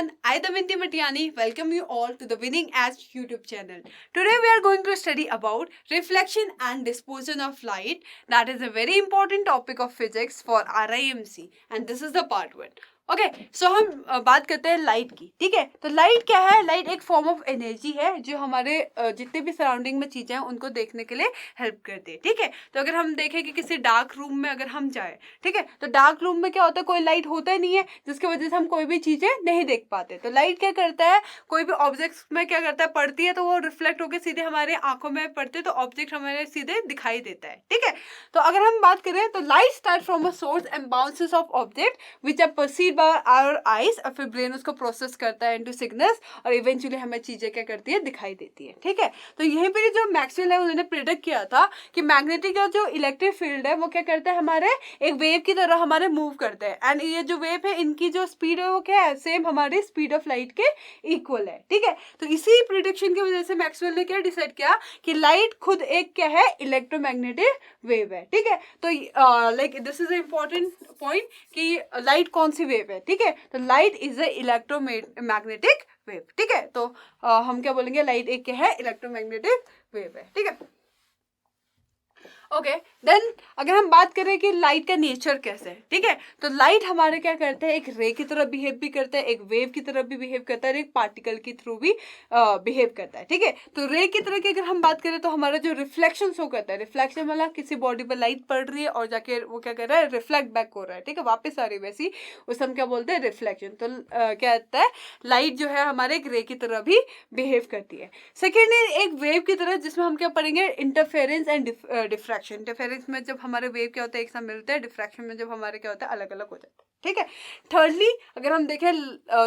everyone, I Daminti Matiani welcome you all to the Winning Edge YouTube channel. Today we are going to study about reflection and dispersion of light. That is a very important topic of physics for RIMC and this is the part 1. Okay so हम बात करते हैं light की. ठीक है, तो light क्या है? लाइट एक फॉर्म ऑफ एनर्जी है जो हमारे जितने भी सराउंडिंग में चीज़ें हैं उनको देखने के लिए हेल्प करती है. ठीक है, तो अगर हम देखें कि किसी डार्क रूम में अगर हम जाए, ठीक है, तो डार्क रूम में क्या होता है, कोई लाइट होता ही नहीं है जिसकी वजह से हम कोई भी चीज़ें नहीं देख पाते. तो लाइट क्या करता है, कोई भी ऑब्जेक्ट में क्या करता है, पड़ती है तो वो रिफ्लेक्ट होकर सीधे हमारे आंखों में पड़ते है तो ऑब्जेक्ट हमारे सीधे दिखाई देता है. ठीक है, तो अगर हम बात करें तो light start from a source and bounces off object which are perceived our eyes और फिर ब्रेन उसको प्रोसेस करता है इनटू सिग्नल्स और इवेंचुअली हमें चीजें क्या करती है, दिखाई देती है. ठीक है, तो यहीं पर जो मैक्सवेल है उन्होंने प्रिडिक्ट किया था कि मैग्नेटिक और जो इलेक्ट्रिक फील्ड है वो क्या करता है, हमारे एक वेव की तरह हमारे मूव करते हैं. एंड ये जो वेव है इनकी जो स्पीड है वो क्या है, सेम हमारी स्पीड ऑफ लाइट के इक्वल है. ठीक है, तो इसी प्रिडिक्शन की वजह से मैक्सवेल ने क्या डिसाइड किया कि लाइट खुद एक क्या है, इलेक्ट्रोमैग्नेटिक वेव है. ठीक है, तो like this is important point कि लाइट कौन सी वेव है. ठीक है, तो light is a electromagnetic wave. ठीक है, तो हम क्या बोलेंगे, लाइट एक क्या है, इलेक्ट्रोमैग्नेटिक वेव है. ठीक है, ओके देन अगर हम बात करें कि लाइट का नेचर कैसे है. ठीक है, तो लाइट हमारे क्या करते हैं, एक रे की तरह बिहेव भी करता है, एक वेव की तरह भी बिहेव करता है और एक पार्टिकल के थ्रू भी बिहेव करता है. ठीक है, तो रे की तरह की अगर हम बात करें तो हमारा जो रिफ्लेक्शन शो करता है, रिफ्लेक्शन मतलब किसी बॉडी पर लाइट पड़ रही है और जाके वो क्या कर रहा है, रिफ्लेक्ट बैक हो रहा है. ठीक है, वापस आ रही है, वैसी उसे हम क्या बोलते हैं, रिफ्लेक्शन. तो क्या होता है, लाइट जो है हमारे एक रे की तरह भी बिहेव करती है. सेकेंड है एक वेव की तरह जिसमें हम क्या पढ़ेंगे, इंटरफेरेंस एंड डिफ्रैक्शन. इंटरफेरेंस में जब हमारे वेव क्या होता है, एक साथ मिलते हैं, डिफ्रैक्शन में जब हमारे क्या होता है, अलग अलग हो जाते हैं. ठीक है, थर्डली अगर हम देखें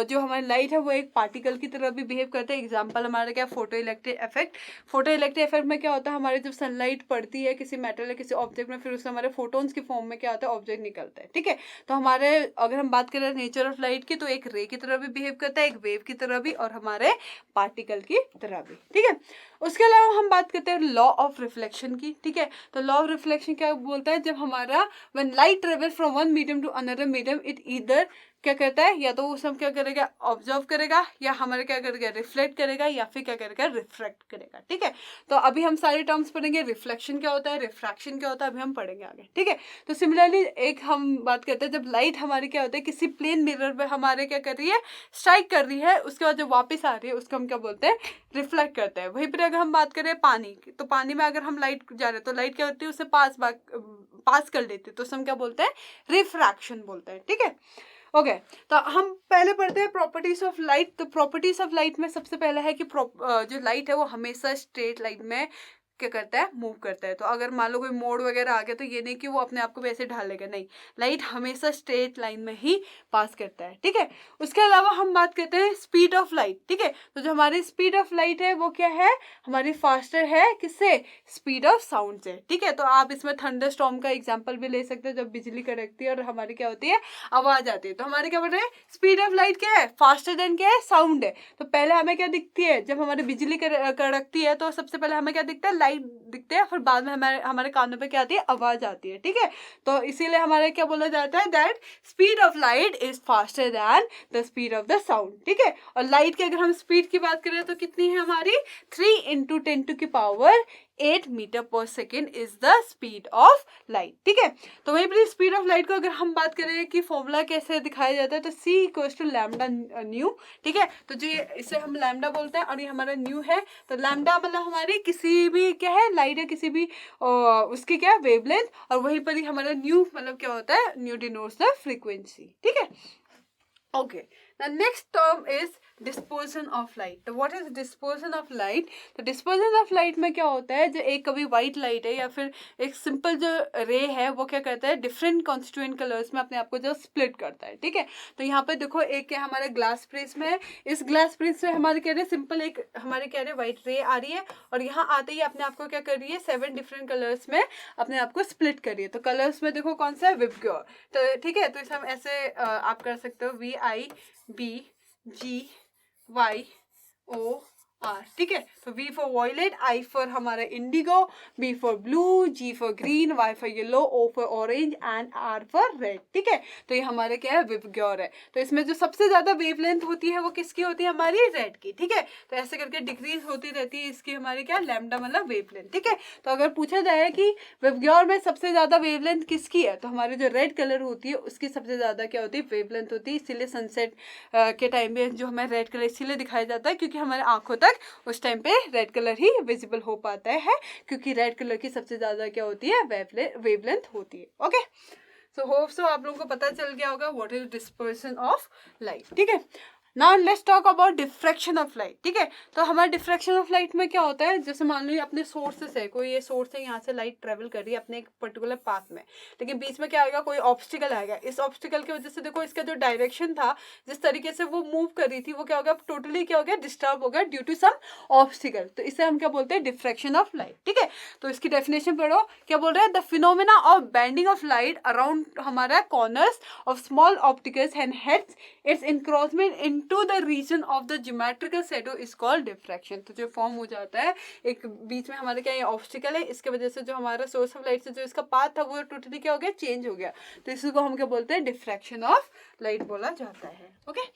जो हमारी लाइट है वो एक पार्टिकल की तरह भी बिहेव करते हैं. एग्जांपल हमारा क्या, photo electric effect. Photo electric effect में क्या होता है, हमारे जब सनलाइट पड़ती है किसी मेटल या किसी ऑब्जेक्ट में, फिर उससे हमारे फोटोन्स की फॉर्म में क्या होता है, ऑब्जेक्ट निकलता है. ठीक है, तो हमारे अगर हम बात करें नेचर ऑफ लाइट की तो एक रे की तरह भी बिहेव करता है, एक वेव की तरह भी और हमारे पार्टिकल की तरह भी. ठीक है, उसके अलावा हम बात करते हैं लॉ ऑफ रिफ्लेक्शन की. ठीक है, तो लॉ ऑफ रिफ्लेक्शन क्या बोलता है, जब हमारा when light travel from one medium to another medium it either क्या करता है, या तो उसे हम क्या करेगा, ऑब्जर्व करेगा, या हमारे क्या करेगा, रिफ्लेक्ट करेगा, या फिर क्या करेगा, रिफ्रैक्ट करेगा. ठीक है, तो अभी हम सारे टर्म्स पढ़ेंगे, रिफ्लेक्शन क्या होता है, रिफ्रैक्शन क्या होता है, अभी हम पढ़ेंगे आगे. ठीक है, तो सिमिलरली एक हम बात करते हैं जब लाइट हमारी क्या होता है, किसी प्लेन मिरर पे हमारे क्या कर रही है, स्ट्राइक कर रही है, उसके बाद जब वापस आ रही है उसको हम क्या बोलते हैं, रिफ्लेक्ट करते हैं. वहीं पर अगर हम बात करें पानी की, तो पानी में अगर हम लाइट जा रहे हैं तो लाइट क्या होती है, उससे पास कर लेती है, तो उसे हम क्या बोलते हैं, रिफ्रैक्शन बोलते हैं. ठीक है, ओके तो हम पहले पढ़ते हैं प्रॉपर्टीज ऑफ लाइट. तो प्रॉपर्टीज ऑफ लाइट में सबसे पहला है कि जो लाइट है वो हमेशा स्ट्रेट लाइन में क्या करता है, मूव करता है. तो अगर मान लो कोई मोड़ वगैरह आ गया तो ये नहीं कि वो अपने आप को वैसे ढालेगा, नहीं, लाइट हमेशा स्ट्रेट लाइन में ही पास करता है. ठीक है, उसके अलावा हम बात करते हैं स्पीड ऑफ लाइट. ठीक है, तो जो हमारी स्पीड ऑफ लाइट है वो क्या है, हमारी फास्टर है किससे, स्पीड ऑफ साउंड से. ठीक है, तो आप इसमें थंडर स्टॉर्म का एग्जाम्पल भी ले सकते हो, जब बिजली कड़कती है और हमारी क्या होती है, आवाज आती है. तो हमारे क्या बोल रहे हैं, स्पीड ऑफ लाइट क्या है, फास्टर देन क्या है, साउंड है. तो पहले हमें क्या दिखती है, जब हमारी बिजली कड़कती है तो सबसे पहले हमें क्या दिखता है, लाइट दिखते हैं, फिर बाद में हमारे कानों पे क्या आती है, आवाज आती है. ठीक है, तो इसीलिए हमारे क्या बोला जाता है, that speed of light is faster than the speed of the sound. ठीक है, और लाइट की अगर हम स्पीड की बात करें तो कितनी है हमारी, 3 × 10⁻⁸ मीटर पर second is the speed of light. ठीक है, तो वहीं पर स्पीड ऑफ लाइट को अगर हम बात करें कि फॉर्मूला कैसे दिखाया जाता है, तो C = लैम्डा न्यू. ठीक है, तो जो इसे हम लैम्डा बोलते हैं और ये हमारा न्यू है. तो लैम्डा मतलब हमारी किसी भी क्या है, लाइट है किसी भी उसकी क्या वेवलेंथ, और वहीं पर ही हमारा न्यू मतलब क्या होता है, न्यू डिनोट्स द फ्रीक्वेंसी. ठीक है, okay the next term is dispersion of light. तो what is dispersion of light? तो dispersion of light में क्या होता है, जो एक कभी white light है या फिर एक simple जो ray है वो क्या करता है, different constituent colors में अपने आप को जो split करता है. ठीक है, तो यहाँ पे देखो एक क्या हमारे ग्लास प्रेस में है, इस ग्लास प्रेस में हमारे कह रहे हैं सिंपल एक हमारे कह रहे हैं व्हाइट रे आ रही है और यहाँ आते ही अपने आप को क्या कर रही है, 7 डिफरेंट कलर्स में अपने आप को स्प्लिट कर रही है. तो कलर्स में देखो कौन सा है, विबग्योर. तो ठीक है, तो इसे हम ऐसे आप कर सकते हो, VIBGYO R, ठीक है। तो V for violet, I for हमारा indigo, B for blue, G for green, Y for yellow, O for orange and R for red, ठीक है। तो ये हमारे क्या है, विबग्योर है। तो इसमें जो सबसे ज्यादा वेवलेंथ होती है वो किसकी होती है, हमारी रेड की, ठीक है। तो ऐसे करके डिक्रीज होती रहती है इसकी हमारी क्या, लैम्डा मतलब वेवलेंथ, ठीक है। तो अगर पूछा जाए कि विबग्योर में सबसे ज्यादा वेवलेंथ किसकी है, तो हमारी जो रेड कलर होती है उसकी सबसे ज्यादा क्या होती है, वेवलेंथ होती है। इसीलिए सनसेट के टाइम पे जो हमें रेड कलर इसीलिए दिखाया जाता है क्योंकि हमारे आंखों तक उस टाइम पे रेड कलर ही विजिबल हो पाता है, क्योंकि रेड कलर की सबसे ज्यादा क्या होती है, वेवलेंथ होती है। ओके, सो होप सो आप लोगों को पता चल गया होगा what is dispersion of light, ठीक है। Now let's talk about diffraction of light, ठीक है। तो हमारा डिफ्रैक्शन ऑफ लाइट में क्या होता है, जैसे मान लो अपने सोर्सेस है, कोई ये सोर्स है, यहाँ से लाइट ट्रेवल कर रही है अपने एक पर्टिकुलर पाथ में, लेकिन बीच में क्या आएगा, कोई ऑब्स्टिकल आएगा। इस ऑब्स्टिकल की वजह से देखो इसका जो डायरेक्शन था, जिस तरीके से वो मूव कर रही थी, वो क्या हो गया, टोटली क्या हो गया, डिस्टर्ब हो गया ड्यू टू सम ऑब्स्टिकल। तो इसे हम क्या बोलते हैं, डिफ्रैक्शन ऑफ लाइट, ठीक है। तो इसकी डेफिनेशन पढ़ो, क्या बोल रहा है, the phenomena of bending of light around हमारा corners of small opticals and heads, its encroachment into the region of the geometrical shadow is called diffraction. तो जो फॉर्म हो जाता है, एक बीच में हमारे क्या ये ऑब्स्टिकल है, इसके वजह से जो हमारा सोर्स ऑफ लाइट से जो इसका पाथ था वो टोटली क्या हो गया, चेंज हो गया। तो इसको हम क्या बोलते हैं, डिफ्रैक्शन ऑफ लाइट बोला जाता है। ओके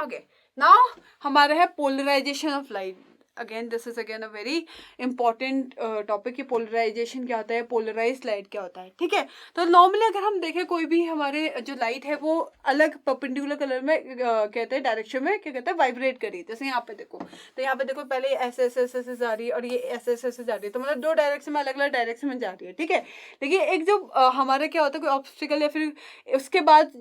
ओके, नाउ हमारा है polarization of light. Again this is again a very important topic कि पोलराइजेशन क्या होता है, पोलराइज लाइट क्या होता है, ठीक है। तो नॉर्मली अगर हम देखें कोई भी हमारे जो लाइट है वो अलग परपेंडिकुलर कलर में कहते हैं डायरेक्शन में क्या कहते हैं, वाइब्रेट करी। जैसे यहाँ पे देखो, तो यहाँ पे देखो पहले ऐसे ऐसे ऐसे ऐसे जा रही है और ये ऐसे ऐसे ऐसे जा रही है, तो मतलब दो डायरेक्शन में अलग अलग डायरेक्शन में जा रही है, ठीक है। लेकिन एक जो हमारे क्या होता है, कोई ऑब्स्टिकल या फिर उसके बाद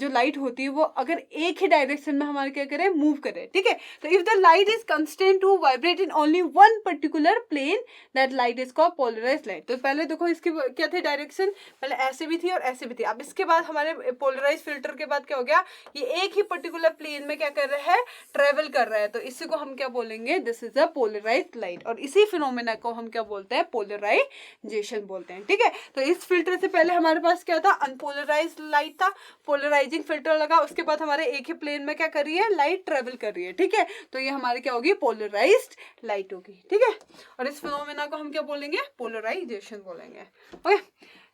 जो लाइट होती है वो अगर एक ही डायरेक्शन में हमारे क्या करे, मूव करे, ठीक है। तो if the light is constant to vibrate in only one particular plane, that light is called polarized light. तो पहले देखो इसकी क्या थे डायरेक्शन, पहले ऐसे भी थी और ऐसे भी थी। अब इसके बाद हमारे पोलराइज फिल्टर के बाद क्या हो गया, ये एक ही पर्टिकुलर प्लेन में क्या कर रहा है, ट्रेवल कर रहा है। तो इसी को हम क्या बोलेंगे, this is a polarized light. और इसी फिनोमेना को हम क्या बोलते हैं, पोलराइजेशन बोलते हैं, ठीक है। तो इस फिल्टर से पहले हमारे पास क्या था, अनपोलराइज्ड लाइट था, पोलराइजिंग फिल्टर लगा, उसके बाद हमारे एक ही प्लेन में क्या कर रही है, लाइट ट्रेवल कर रही है, ठीक है। तो ये हमारी क्या होगी, पोलराइज्ड लाइट होगी, ठीक है। और इस फिनोमेना को हम क्या बोलेंगे, पोलराइजेशन बोलेंगे। ओके,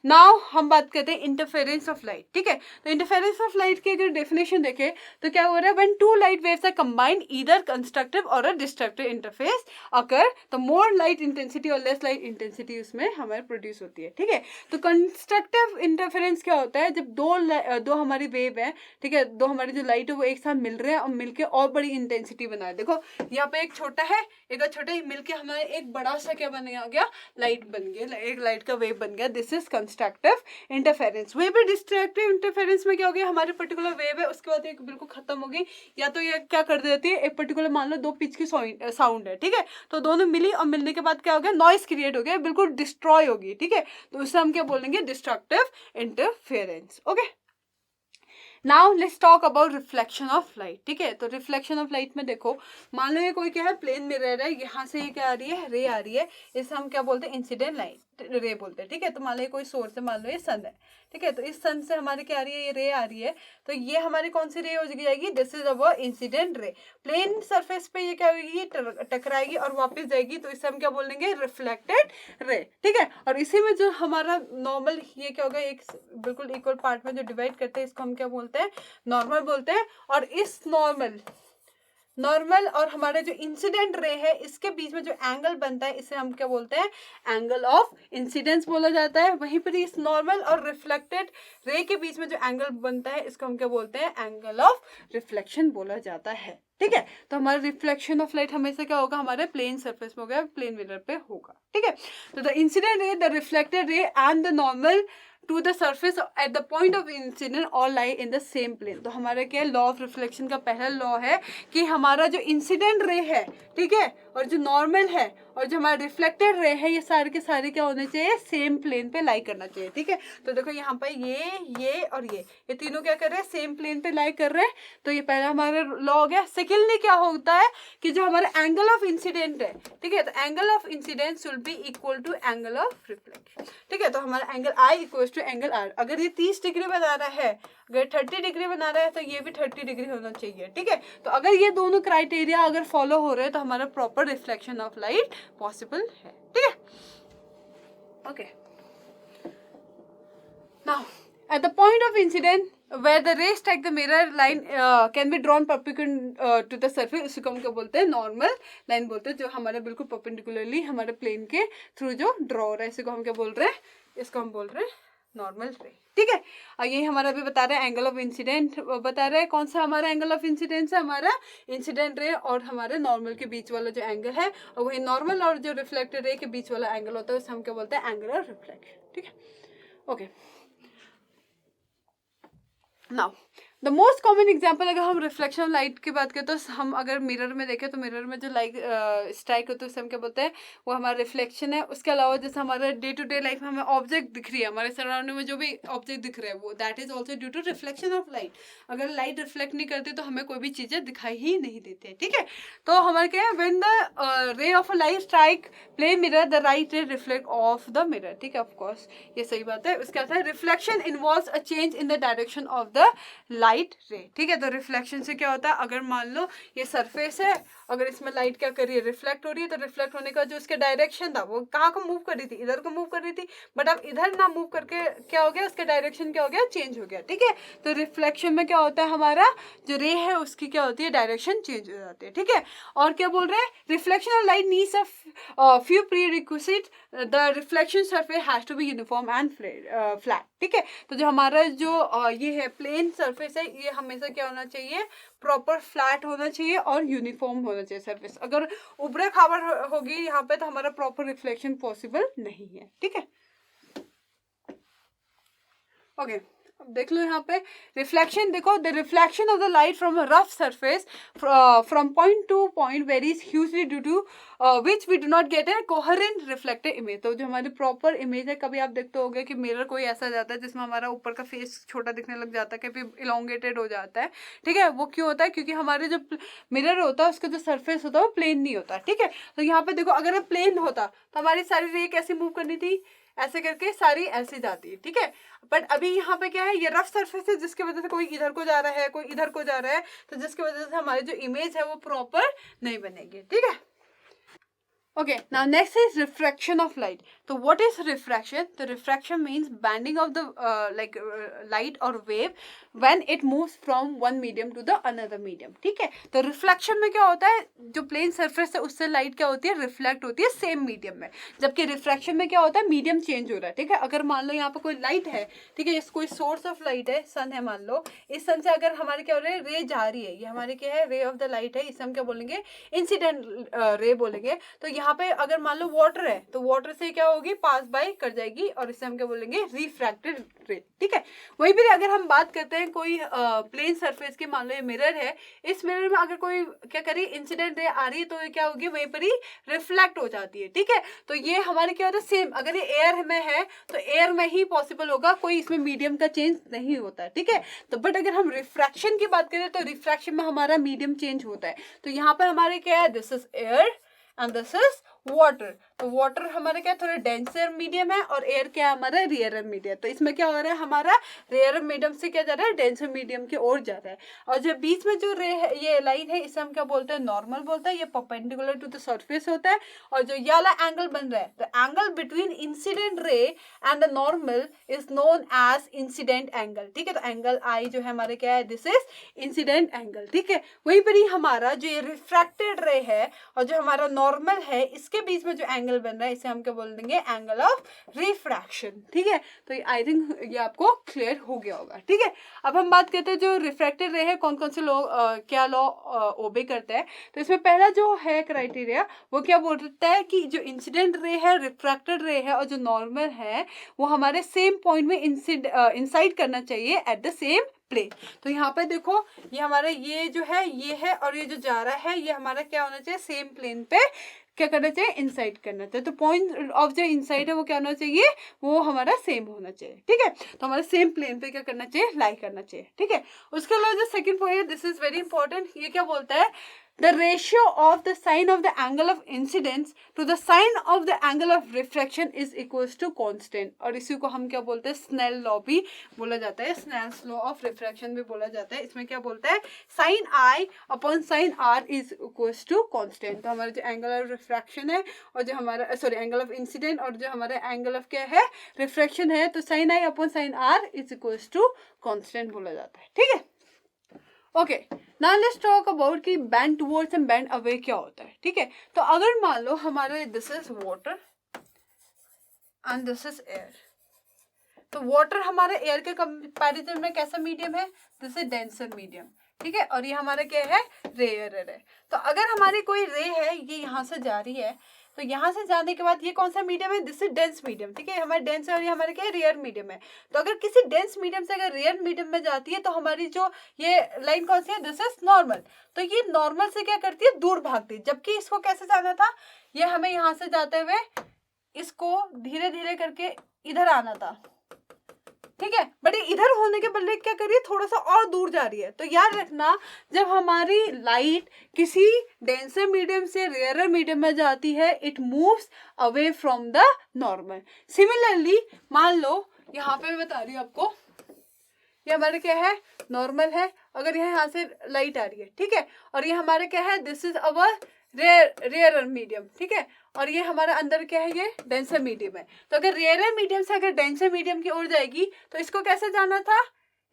नाउ हम बात करते हैं इंटरफेरेंस ऑफ लाइट, ठीक है। तो इंटरफेरेंस ऑफ लाइट की अगर डेफिनेशन देखें तो क्या हो रहा है, when two light waves are combined either constructive और अ डिस्ट्रक्टिव इंटरफेस अकर, तो मोर लाइट इंटेंसिटी और लेस लाइट इंटेंसिटी उसमें हमारे प्रोड्यूस होती है, ठीक है। तो कंस्ट्रक्टिव इंटरफेरेंस क्या होता है, जब दो हमारी वेव है, ठीक है, दो हमारी जो लाइट है वो एक साथ मिल रहे हैं और मिलके और बड़ी इंटेंसिटी बनाए। देखो यहाँ पे एक छोटा है, एक छोटा ही, मिलके हमारे एक बड़ा सा क्या बन गया, लाइट बन गया, एक लाइट का वेव बन गया। This is constructive interference. वे भी डिस्ट्रक्टिव इंटरफेरेंस में क्या हो गया, हमारी पर्टिकुलर वेव है उसके बाद एक बिल्कुल खत्म हो गई, या तो ये क्या कर देती है, एक पर्टिकुलर मान लो दो पिच की साउंड है, ठीक है, तो दोनों मिली और मिलने के बाद क्या हो गया, नॉइस क्रिएट हो गया, बिल्कुल डिस्ट्रॉय होगी, ठीक है। तो उससे हम क्या बोलेंगे, destructive interference. Okay, now let's talk about reflection of light, ठीक है। तो रिफ्लेक्शन ऑफ लाइट में देखो, मान लो ये कोई क्या है, प्लेन मिरर है, यहाँ से ये क्या आ रही है, रे आ रही है, इसे हम क्या बोलते हैं, इंसिडेंट लाइट रे बोलते हैं, ठीक है। तो मान लो ये कोई सोर्स है, मान लो ये सन है, ठीक है। तो इस सन से हमारे क्या आ रही है, ये रे आ रही है, तो ये हमारी कौन सी रे हो जाएगी, this is our incident ray. Plane surface पे ये क्या होगी, टकराएगी और वापस जाएगी, तो इसे हम क्या बोलेंगे, रिफ्लेक्टेड रे, ठीक है। और इसी में जो हमारा नॉर्मल ये क्या होगा, एक बिल्कुल इक्वल पार्ट में जो डिवाइड करते हैं इसको हम क्या बोलते हैं, नॉर्मल बोलते हैं। और इस नॉर्मल और हमारे जो इंसिडेंट रे है इसके बीच में जो एंगल बनता है इसे हम क्या बोलते हैं, एंगल ऑफ इंसिडेंस बोला जाता है। वहीं पर इस नॉर्मल और रिफ्लेक्टेड रे के बीच में जो एंगल बनता है इसको हम क्या बोलते हैं, एंगल ऑफ रिफ्लेक्शन बोला जाता है, ठीक है। तो हमारा रिफ्लेक्शन ऑफ लाइट हमेशा क्या होगा, हमारे प्लेन सरफेस में होगा, प्लेन मिरर पे होगा, ठीक है। तो the incident ray, the reflected ray and the normal to the surface at the point of incidence all lie in the same plane. तो हमारा क्या लॉ ऑफ रिफ्लेक्शन का पहला लॉ है कि हमारा जो इंसिडेंट रे है, ठीक है, और जो नॉर्मल है और जो हमारा रिफ्लेक्टेड रे है ये सारे के सारे क्या होने चाहिए, सेम प्लेन पे लाई करना चाहिए। ठीक है, तो देखो यहाँ पे ये और ये तीनों क्या कर रहे हैं, सेम प्लेन पे लाई कर रहे हैं। तो ये पहला हमारा लॉ हो गया। सेकेंडली क्या होता है कि जो हमारा एंगल ऑफ इंसिडेंट है, ठीक है, तो angle of incidence will be equal to angle of reflection. ठीक है, तो हमारा angle i equal to angle r. अगर ये 30 डिग्री बना रहा है, अगर 30 डिग्री बना रहा है तो ये भी 30 डिग्री होना चाहिए। ठीक है, तो अगर ये दोनों क्राइटेरिया अगर फॉलो हो रहे हैं तो हमारा proper reflection of light possible है। ठीक है, okay. Now at the point of incident where the rays strike the mirror line can be drawn perpendicular to the surface, उसको हम क्या बोलते हैं, नॉर्मल लाइन बोलते हैं, जो हमारे बिल्कुल परपेंडिकुलरली हमारे प्लेन के थ्रू जो ड्रॉ हो रहा है, इसको हम क्या बोल रहे हैं, इसको हम बोल रहे हैं नॉर्मल रे। ठीक है, और यही हमारा भी बता रहा है एंगल ऑफ इंसिडेंट, बता रहा है कौन सा हमारा एंगल ऑफ इंसिडेंट है, हमारा इंसिडेंट रे और हमारे नॉर्मल के बीच वाला जो एंगल है, और वही नॉर्मल और जो रिफ्लेक्टेड रे के बीच वाला एंगल होता है उसे हम क्या बोलते हैं, एंगल ऑफ रिफ्लेक्शन। ठीक है, okay. Now the most common example, अगर हम रिफ्लेक्शन लाइट की बात करें तो हम अगर मिरर में देखें तो मिरर में जो लाइट स्ट्राइक होता है उसे हम क्या बोलते हैं, वो हमारा रिफ्लेक्शन है। उसके अलावा जैसे हमारे डे टू डे लाइफ में हमें ऑब्जेक्ट दिख रही है, हमारे सराउंडिंग में जो भी ऑब्जेक्ट दिख रहे हैं वो that is also due to reflection of light. अगर लाइट रिफ्लेक्ट नहीं करती तो हमें कोई भी चीज़ें दिखाई ही नहीं देती है। ठीक है, तो हमारे क्या है, when the ray of a light strike play mirror the right रे रिफ्लेक्ट ऑफ द मिरर। ठीक है, ऑफकोर्स ये सही बात है। उसके बाद reflection involves a change in the direction of the light रे। ठीक है, तो रिफ्लेक्शन से क्या होता है, अगर मान लो ये सरफेस है, अगर इसमें लाइट क्या कर रही है, रिफ्लेक्ट हो रही है, तो रिफ्लेक्ट होने का जो उसका डायरेक्शन था वो कहाँ को मूव कर रही थी, इधर को मूव कर रही थी, बट अब इधर ना मूव करके क्या हो गया, उसका डायरेक्शन क्या हो गया, चेंज हो गया। ठीक है, तो रिफ्लेक्शन में क्या होता है, हमारा जो रे है उसकी क्या होती है, डायरेक्शन चेंज हो जाती है। ठीक है, और क्या बोल रहे हैं, reflection of light needs a few prerequisite, the reflection surface has to be uniform and flat. ठीक है, तो जो हमारा जो ये है प्लेन सरफेस है, ये हमेशा क्या होना चाहिए, प्रॉपर फ्लैट होना चाहिए और यूनिफॉर्म होना चाहिए सरफेस। अगर उबड़े खाबड़ होगी यहाँ पे तो हमारा प्रॉपर रिफ्लेक्शन पॉसिबल नहीं है। ठीक है, ओके। अब देख लो यहाँ पे रिफ्लेक्शन, देखो the reflection of the light from a rough surface from point to point varies hugely due to which we do not get a coherent reflected image. तो जो हमारी प्रॉपर इमेज है, कभी आप देखते होगे कि मिरर कोई ऐसा जाता है जिसमें हमारा ऊपर का फेस छोटा दिखने लग जाता है, कभी इलोंगेटेड हो जाता है। ठीक है, वो क्यों होता है, क्योंकि हमारे जो मिरर होता है उसका जो सरफेस होता है वो प्लेन नहीं होता। ठीक है, तो यहाँ पे देखो अगर प्लेन होता तो हमारी सारी रे कैसे मूव करनी थी, ऐसे करके सारी ऐसे जाती है। ठीक है, बट अभी यहाँ पे क्या है, ये रफ सरफेस है जिसकी वजह से कोई इधर को जा रहा है, कोई इधर को जा रहा है, तो जिसकी वजह से हमारी जो इमेज है वो प्रॉपर नहीं बनेगी। ठीक है, okay, now next is refraction of light. So what is refraction? The refraction means bending of the light or wave when it moves from one medium to the another medium. ठीक है, तो reflection में क्या होता है, जो plane surface है उससे लाइट क्या होती है, रिफ्लेक्ट होती है सेम मीडियम में, जबकि रिफ्रैक्शन में क्या होता है, मीडियम चेंज हो रहा है। ठीक है, अगर मान लो यहाँ पर कोई लाइट है, ठीक है, कोई सोर्स ऑफ लाइट है, सन है मान लो, इस सन से अगर हमारे क्या हो रहा है, रे जा रही है, ये हमारे क्या है, रे ऑफ द लाइट है, इसे हम क्या बोलेंगे, इंसिडेंट रे बोलेंगे। तो यहाँ पे अगर मान लो वाटर है तो वाटर से क्या होगी, पास बाय कर जाएगी, और इसे हम क्या बोलेंगे, रिफ्रैक्टेड रे। ठीक है, वहीं पर अगर हम बात करते हैं कोई प्लेन सरफेस की, मान लो ये मिरर है, इस मिरर में अगर कोई क्या करी, इंसिडेंट रे आ रही है, तो ये क्या होगी, वहीं पर ही रिफ्लेक्ट हो जाती है। ठीक है, तो ये हमारे क्या होता है, सेम अगर ये एयर में है तो एयर में ही पॉसिबल होगा, कोई इसमें मीडियम का चेंज नहीं होता है। ठीक है, तो बट अगर हम रिफ्रैक्शन की बात करें तो रिफ्रैक्शन में हमारा मीडियम चेंज होता है। तो यहाँ पर हमारे क्या है, this is air and this is water. तो वाटर हमारा क्या थोड़ा डेंसर मीडियम है और एयर क्या है हमारा रेयरर मीडियम। तो इसमें क्या हो रहा है, हमारा रेयरर मीडियम से क्या जा रहा है, डेंसर मीडियम की ओर जा रहा है। और जो बीच में जो रे है, ये लाइन है, इसे हम क्या बोलते हैं, नॉर्मल बोलते हैं, ये परपेंडिकुलर टू द सरफेस होता है। और जो ये वाला एंगल बन रहा है, the angle between incident ray and the normal is known as incident angle. ठीक है, तो एंगल आई जो है हमारे क्या है, दिस इज इंसिडेंट एंगल। ठीक है, वहीं पर ही हमारा जो ये रिफ्रैक्टेड रे है और जो हमारा नॉर्मल है, इसके बीच में जो एंगल बन रहा है इसे हम क्या बोल देंगे, एंगल ऑफ रिफ्रैक्शन। ठीक है, तो आई थिंक ये आपको क्लियर हो गया होगा। ठीक है, अब हम बात करते हैं जो रिफ्रैक्टेड रे है कौन कौन से लॉ क्या लॉ ओबे करता है। तो इसमें पहला जो है क्राइटेरिया वो क्या बोलता है कि जो इंसिडेंट रे है, रिफ्रैक्टेड रे है और जो नॉर्मल है वो हमारे सेम पॉइंट में इंसाइड करना चाहिए एट द सेम प्लेन। तो यहाँ पे देखो ये हमारा ये जो है ये है और ये जो जा रहा है ये हमारा क्या होना चाहिए, सेम प्लेन पे क्या करना चाहिए, इंसाइड करना चाहिए। तो पॉइंट ऑफ जो इंसाइड है वो क्या होना चाहिए, वो हमारा सेम होना चाहिए, ठीक है। तो हमारे सेम प्लेन पे क्या करना चाहिए, लाई करना चाहिए, ठीक है। उसके अलावा जो second point, this is very important, ये क्या बोलता है, the ratio of the sine of the angle of incidence to the sine of the angle of refraction is equals to constant। और इसी को हम क्या बोलते हैं, स्नेल लॉ भी बोला जाता है, स्नेल्स लॉ ऑफ रिफ्रैक्शन भी बोला जाता है। इसमें क्या बोलता है, sine I upon sine are is equals to constant. तो हमारा जो एंगल ऑफ रिफ्रैक्शन है और जो हमारा सॉरी एंगल ऑफ इंसिडेंट और जो हमारा एंगल ऑफ क्या है, रिफ्रैक्शन है, तो sine I upon sine are is equals to constant बोला जाता है, ठीक है। Okay, now let's talk about कि bend towards and bend away क्या होता है, ठीक है। तो अगर मान लो हमारे this is water and this is air, तो वाटर हमारे एयर के कंपैरिजन में कैसा मीडियम है, दिस इज डेंसर मीडियम, ठीक है। और ये हमारा क्या है, रेयर है। तो अगर हमारी कोई रे है, ये यहाँ से जा रही है, तो यहाँ से जाने के बाद ये कौन सा मीडियम है, दिस इज डेंस मीडियम, ठीक है। हमारे डेंस है और ये हमारे क्या है, रेयर मीडियम है। तो अगर किसी डेंस मीडियम से अगर रेयर मीडियम में जाती है तो हमारी जो ये लाइन कौन सी है, दिस इज नॉर्मल। तो ये नॉर्मल से क्या करती है, दूर भागती है। जबकि इसको कैसे जाना था, ये हमें यहाँ से जाते हुए इसको धीरे धीरे करके इधर आना था, ठीक है। बट इधर होने के बदले क्या करिए, थोड़ा सा और दूर जा रही है। तो याद रखना, जब हमारी लाइट किसी डेंसर मीडियम से रेयरर मीडियम में जाती है, it moves away from the normal. Similarly मान लो यहाँ पे मैं बता रही हूँ आपको, ये हमारे क्या है, नॉर्मल है। अगर यहाँ से लाइट आ रही है, ठीक है, और ये हमारे क्या है, this is our rarer medium, ठीक है। और ये हमारा अंदर क्या है, ये डेंसर मीडियम है। तो अगर रेयरर मीडियम से अगर डेंसर मीडियम की ओर जाएगी तो इसको कैसे जाना था,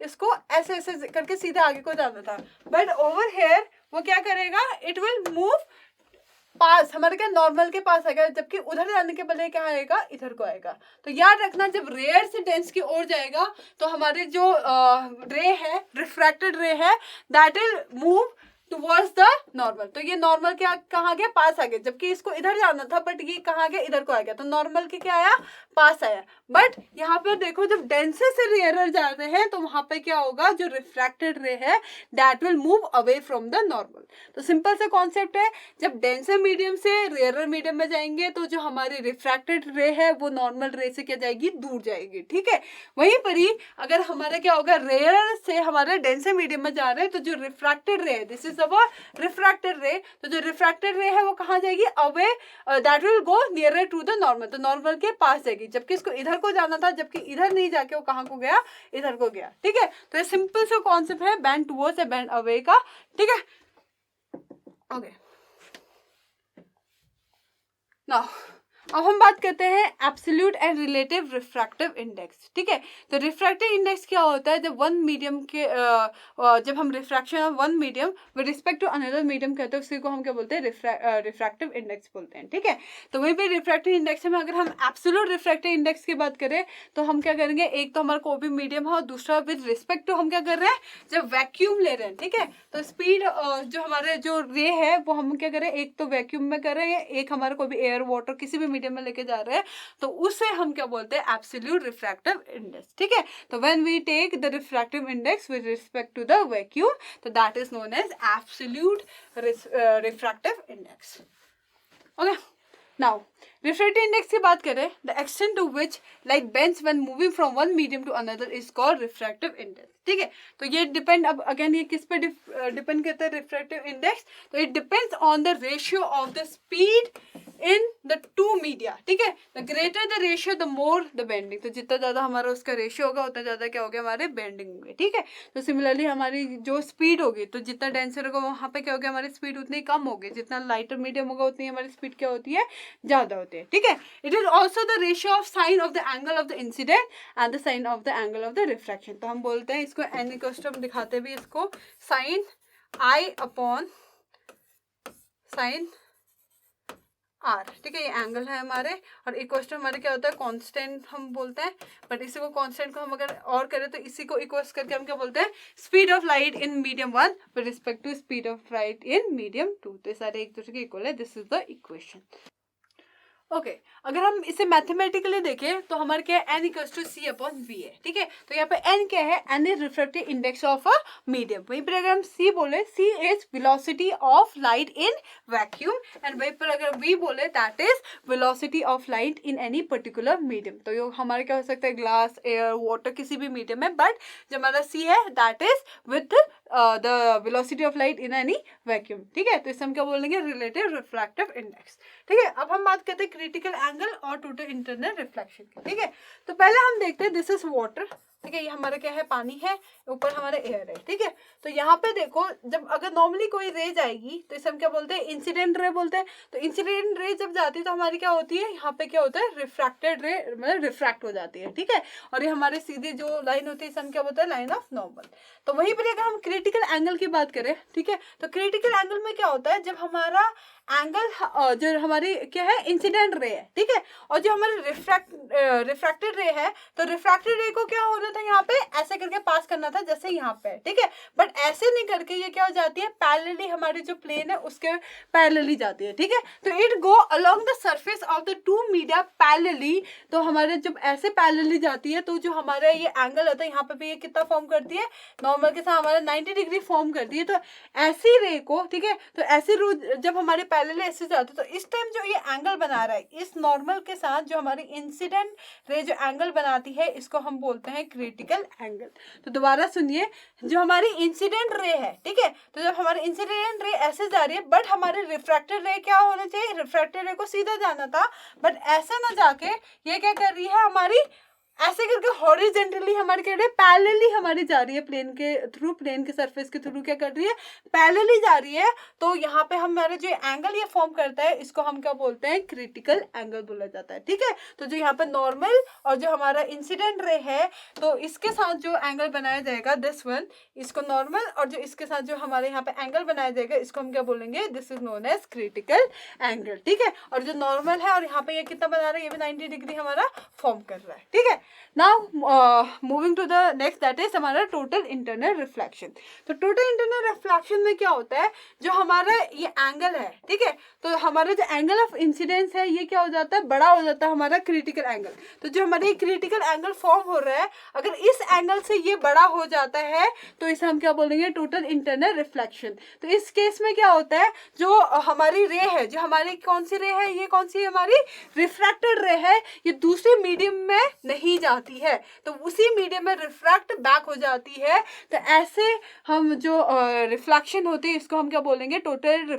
इसको ऐसे ऐसे करके सीधा आगे को जाना था। बट ओवर हेयर वो क्या करेगा, इट विल मूव पास, हमारे क्या नॉर्मल के पास आएगा, जबकि उधर जाने के बदले क्या आएगा, इधर को आएगा। तो याद रखना, जब रेयर से डेंस की ओर जाएगा तो हमारे जो रे है, रिफ्रैक्टेड रे है, that will move towards the normal. तो ये नॉर्मल क्या कहाँ गया, पास आ गया। जबकि इसको इधर जाना था, बट ये कहाँ गया, इधर को आ गया। तो नॉर्मल के क्या आया, पास आया। बट यहाँ पर देखो, जब डेंसर से रेयरर जाते हैं तो वहां पे क्या होगा, जो रिफ्रैक्टेड रे है that will move away from the normal. तो सिंपल सा कॉन्सेप्ट है, जब डेंसर मीडियम से रेयरर मीडियम में जाएंगे तो जो हमारी रिफ्रैक्टेड रे है वो नॉर्मल रे से क्या जाएगी, दूर जाएगी, ठीक है। वहीं पर ही अगर हमारा क्या होगा, रेयर से हमारे डेंसर मीडियम में जा रहे हैं, तो जो रिफ्रैक्टेड रे है, दिस इज रिफ्रैक्टेड रे, तो जो रिफ्रैक्टेड रे है वो कहाँ जाएगी, away, that will go nearer to the normal. तो नॉर्मल के पास जाएगी। जबकि इसको इधर को जाना था, जबकि इधर नहीं जाके वो कहाँ को गया, इधर को गया, ठीक है। तो ये सिंपल सा कॉन्सेप्ट है बेंड टुवर्ड्स या बेंड अवे का, ठीक है। ओके, नाउ अब हम बात करते हैं absolute and relative refractive index, ठीक है। तो रिफ्रैक्टिव इंडेक्स क्या होता है, जब वन मीडियम के जब हम refraction of one medium with respect to another medium कहते हैं, उसी को हम क्या बोलते हैं, रिफ्रैक्टिव इंडेक्स बोलते हैं, ठीक है। तो वहीं पे रिफ्रैक्टिव इंडेक्स में अगर हम एब्सोल्यूट रिफ्रैक्टिव इंडेक्स की बात करें तो हम क्या करेंगे, एक तो हमारा कोई भी मीडियम है और दूसरा विद रिस्पेक्ट टू हम क्या कर रहे हैं, जब वैक्यूम ले रहे हैं, ठीक है। तो स्पीड जो हमारे जो रे है वो हम क्या करें, एक तो वैक्यूम में कर रहे हैं, एक हमारा कोई भी एयर वाटर किसी भी में लेके जा रहे हैं, तो उसे हम क्या बोलते हैं, एब्सोल्यूट रिफ्रैक्टिव इंडेक्स, ठीक है। तो when we take the refractive index with respect to the vacuum, तो that is known as absolute refractive index. Okay, now refractive index की बात करें, the extent to which light bends when moving from one medium to another is called refractive index, ठीक है। तो ये depend, अब again ये किस पे डिपेंड करता है रिफ्रैक्टिव इंडेक्स, तो it depends on the ratio of the speed in the two media, ठीक है। The greater the ratio the more the bending. तो जितना ज्यादा हमारा उसका रेशियो होगा उतना ज्यादा क्या होगा, हमारे बेंडिंग होंगे, ठीक है। तो सिमिलरली हमारी जो स्पीड होगी, तो जितना डेंसर होगा वहां पे क्या होगा, हमारी स्पीड उतनी कम होगी, जितना लाइटर मीडियम होगा उतनी हमारी स्पीड क्या होती है, ज्यादा होती है, ठीक है। It is also the ratio of sine of the angle of the incident and the sine of the angle of the refraction. तो हम बोलते हैं इसको एन इक्वल्स टू, हम दिखाते भी इसको साइन आई अपॉन साइन आर, ठीक है। ये एंगल है हमारे, और इक्वल टू हमारे क्या होता है, कांस्टेंट हम बोलते हैं। बट इसी को कांस्टेंट को हम अगर और करें तो इसी को इक्वल्स करके हम क्या बोलते हैं, speed of light in medium 1 with respect to speed of light in medium 2। तो सारे एक दूसरे के इक्वल है, this is the equation. Okay अगर हम इसे मैथमेटिकली देखें तो हमारे क्या है, n equals to c upon v है, ठीक है। तो यहाँ पे n क्या है, n is refractive index of a medium. वहीं पर अगर हम c बोले, c is velocity of light in vacuum, and वहीं पर अगर v बोले that is velocity of light in any particular medium. तो ये हमारे क्या हो सकता है, ग्लास, एयर, वाटर, किसी भी मीडियम में, बट जो हमारा c है that is with the velocity of light in any vacuum, ठीक है। तो इसे हम क्या बोलेंगे, रिलेटिव रिफ्रैक्टिव इंडेक्स, ठीक है। अब हम बात करते हैं क्रिटिकल एंगल और टोटल इंटरनल रिफ्लेक्शन की, ठीक है। तो पहले हम देखते हैं, दिस इज वाटर, ठीक है, ये हमारा क्या है, पानी है, ऊपर हमारा एयर है, ठीक है। तो यहाँ पे देखो, जब अगर नॉर्मली कोई रे जाएगी तो इसे हम क्या बोलते हैं, इंसिडेंट रे बोलते हैं। तो इंसिडेंट रे जब जाती है तो हमारी क्या होती है, यहाँ पे क्या होता है, रिफ्रैक्टेड रे, मतलब रिफ्रैक्ट हो जाती है, ठीक है। और ये हमारे सीधी जो लाइन होती है इसे हम क्या बोलते हैं, लाइन ऑफ नॉर्मल। तो वहीं पर अगर हम क्रिटिकल एंगल की बात करें, ठीक है, तो क्रिटिकल एंगल में क्या होता है, जब हमारा एंगल जो हमारी क्या है, इंसिडेंट रे है, ठीक है, और जो हमारी रिफ्रैक्टेड रे है, तो रिफ्रैक्टेड रे को क्या होना था, यहाँ पे ऐसे करके पास करना था जैसे यहाँ पे, ठीक है। बट ऐसे नहीं करके ये क्या हो जाती है, पैरेलली हमारी जो प्लेन है उसके पैरेलली जाती है, ठीक है। तो it go along the surface of the two media parallelly. तो हमारे जब ऐसे पैरेलली जाती है तो जो हमारा ये एंगल होता है यहाँ पे भी ये कितना फॉर्म करती है, नॉर्मल के साथ हमारा 90 डिग्री फॉर्म करती है। तो ऐसी रे को, ठीक है, तो ऐसी रो जब हमारे पैरेलल ऐसे जाते तो इस टाइम जो ये एंगल बना रहा है, इस नॉर्मल के साथ जो हमारी इंसिडेंट रे जो एंगल बनाती है, इसको हम बोलते हैं क्रिटिकल एंगल। तो दोबारा सुनिए, जो हमारी इंसिडेंट रे है, ठीक है, तो जब हमारी इंसिडेंट रे ऐसे जा रही है, बट हमारे रिफ्रैक्टेड रे क्या होना चाहिए, रिफ्रैक्टेड रे को सीधा जाना था, बट ऐसे ना जाके ये क्या कर रही है, हमारी ऐसे करके हॉरिजेंटली हमारी क्या पैरेलली हमारी जा रही है, प्लेन के थ्रू, प्लेन के सरफेस के थ्रू क्या कर रही है, पैरेलली जा रही है। तो यहाँ पे हमारे जो एंगल ये फॉर्म करता है, इसको हम क्या बोलते हैं, क्रिटिकल एंगल बोला जाता है, ठीक है। तो जो यहाँ पे नॉर्मल और जो हमारा इंसिडेंट रे है, तो इसके साथ जो एंगल बनाया जाएगा, दिस वन, इसको नॉर्मल, और जो इसके साथ जो हमारे यहाँ पे एंगल बनाया जाएगा, इसको हम क्या बोलेंगे, this is known as critical angle, ठीक है। और जो नॉर्मल है और यहाँ पे ये कितना बना रहा है, ये भी 90 डिग्री हमारा फॉर्म कर रहा है, ठीक है। Now moving to the next, that is हमारा टोटल इंटरनल रिफ्लेक्शन। तो टोटल इंटरनल रिफ्लेक्शन में क्या होता है, जो हमारा ये एंगल है, ठीक है, तो हमारा जो एंगल ऑफ इंसिडेंस है ये क्या हो जाता है, बड़ा हो जाता है हमारा क्रिटिकल एंगल। तो जो हमारे क्रिटिकल एंगल फॉर्म हो रहा है, अगर इस एंगल से ये बड़ा हो जाता है तो इसे हम क्या बोलेंगे, टोटल इंटरनल रिफ्लेक्शन। तो इस केस में क्या होता है, जो हमारी रे है, जो हमारी कौन सी रे है, ये कौन सी हमारी रिफ्रैक्टेड रे है, ये दूसरे मीडियम में नहीं जाती है, तो उसी मीडियम में रिफ्रैक्ट बैक हो जाती है। तो ऐसे हम जो रिफ्लेक्शन होती है, इसको हम क्या बोलेंगे, टोटल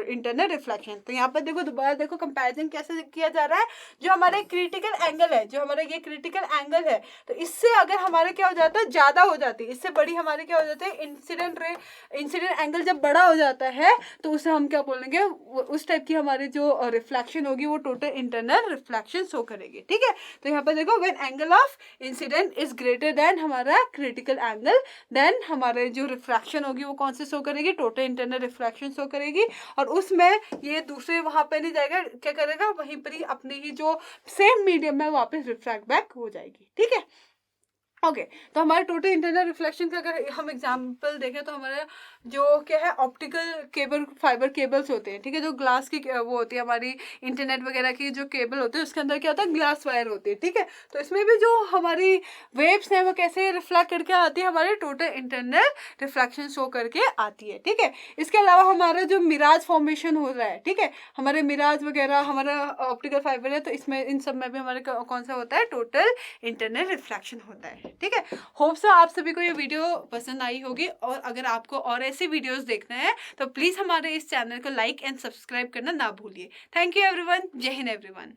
इंटरनल रिफ्लेक्शन। तो यहाँ पर देखो, दोबारा देखो कंपैरिजन कैसे किया जा रहा है। जो हमारे क्रिटिकल एंगल है, जो हमारा ये क्रिटिकल एंगल है, तो इससे अगर हमारे क्या हो जाता है, ज्यादा हो जाती है, इससे बड़ी हमारे क्या हो जाती है, इंसिडेंट एंगल जब बड़ा हो जाता है तो उसे हम क्या बोलेंगे, उस टाइप की हमारी जो रिफ्लेक्शन होगी वो टोटल इंटरनल रिफ्लेक्शन शो करेगी, ठीक है। तो यहाँ पर देखो, when angle of incident is greater than हमारा क्रिटिकल एंगल, देन हमारे जो रिफ्रैक्शन होगी वो कौन से शो करेगी, टोटल इंटरनल रिफ्लेक्शन शो करेगी। और उसमें ये दूसरे वहां पे नहीं जाएगा, क्या करेगा, वहीं पर ही अपनी ही जो सेम मीडियम में वापस रिफ्रैक्ट बैक हो जाएगी, ठीक है। ओके तो हमारे टोटल इंटरनल रिफ्लेक्शन का अगर हम एग्जांपल देखें तो हमारे जो क्या है, ऑप्टिकल केबल, फाइबर केबल्स होते हैं, ठीक है, जो ग्लास की वो होती है, हमारी इंटरनेट वगैरह की जो केबल होती है उसके अंदर क्या होता है, ग्लास वायर होती है, ठीक है। तो इसमें भी जो हमारी वेव्स हैं वो कैसे रिफ्लेक्ट करके आती है, हमारे टोटल इंटरनल रिफ्लेक्शन शो करके आती है, ठीक है। इसके अलावा हमारा जो मिराज फॉर्मेशन हो रहा है, ठीक है, हमारे मिराज वगैरह हमारा ऑप्टिकल फाइबर है, तो इसमें इन सब में भी हमारे कौन सा होता है, टोटल इंटरनल रिफ्लेक्शन होता है, ठीक है। होप सो आप सभी को ये वीडियो पसंद आई होगी, और अगर आपको और ऐसे वीडियोस देखना है तो प्लीज हमारे इस चैनल को लाइक एंड सब्सक्राइब करना ना भूलिए। थैंक यू एवरीवन, जय हिंद एवरीवन।